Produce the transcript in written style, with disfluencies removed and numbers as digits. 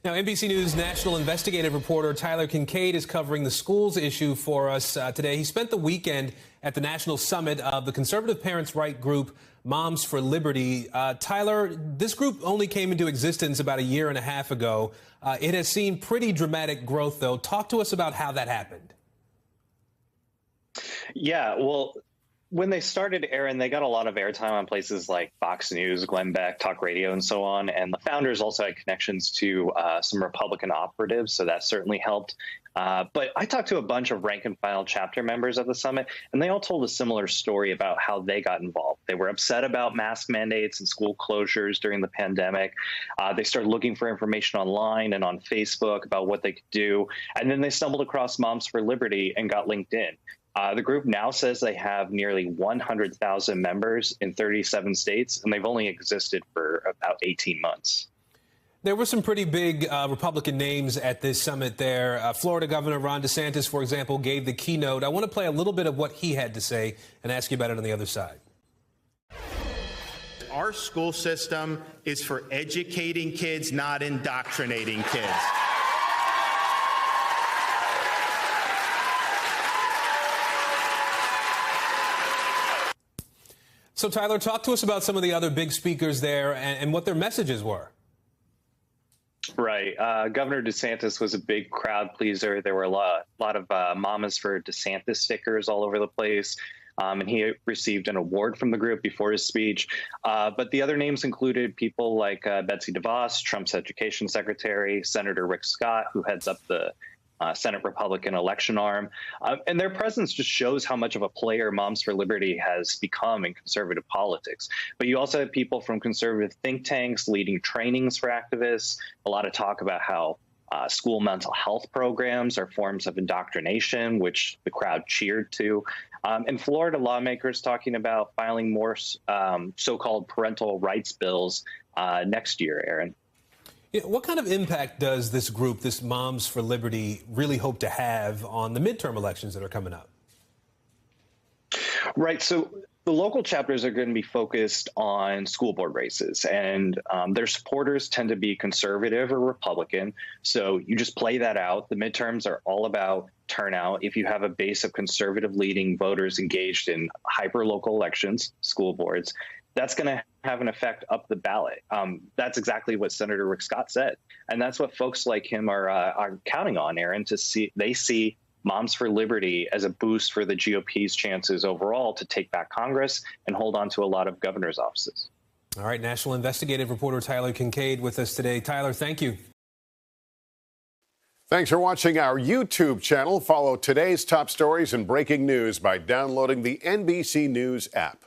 Now, NBC News national investigative reporter Tyler Kingkade is covering the schools issue for us today. He spent the weekend at the national summit of the conservative parents' right group Moms for Liberty. Tyler, this group only came into existence about a year and a half ago. It has seen pretty dramatic growth, though. Talk to us about how that happened. Yeah, well, when they started, Aaron, they got a lot of airtime on places like Fox News, Glenn Beck, Talk Radio, and so on. And the founders also had connections to some Republican operatives, so that certainly helped. But I talked to a bunch of rank and file chapter members at the summit, and they all told a similar story about how they got involved. They were upset about mask mandates and school closures during the pandemic. They started looking for information online and on Facebook about what they could do. And then they stumbled across Moms for Liberty and got linked in. The group now says they have nearly 100,000 members in 37 states, and they've only existed for about 18 months. There were some pretty big Republican names at this summit there. Florida Governor Ron DeSantis, for example, gave the keynote. I want to play a little bit of what he had to say and ask you about it on the other side. Our school system is for educating kids, not indoctrinating kids. So, Tyler, talk to us about some of the other big speakers there and what their messages were. Right. Governor DeSantis was a big crowd pleaser. There were a lot of Mamas for DeSantis stickers all over the place. And he received an award from the group before his speech. But the other names included people like Betsy DeVos, Trump's education secretary, Senator Rick Scott, who heads up the Senate Republican election arm. And their presence just shows how much of a player Moms for Liberty has become in conservative politics. But you also have people from conservative think tanks leading trainings for activists, a lot of talk about how school mental health programs are forms of indoctrination, which the crowd cheered to. And Florida lawmakers talking about filing more so-called parental rights bills next year, Aaron. What kind of impact does this group, this Moms for Liberty, really hope to have on the midterm elections that are coming up? Right. So the local chapters are going to be focused on school board races, and their supporters tend to be conservative or Republican. So you just play that out. The midterms are all about turnout. If you have a base of conservative leading voters engaged in hyper-local elections, school boards, that's going to have an effect up the ballot. That's exactly what Senator Rick Scott said. And that's what folks like him are counting on, Aaron, to see. They see Moms for Liberty as a boost for the GOP's chances overall to take back Congress and hold on to a lot of governor's offices. All right. National investigative reporter Tyler Kingkade with us today. Tyler, thank you. Thanks for watching our YouTube channel. Follow today's top stories and breaking news by downloading the NBC News app.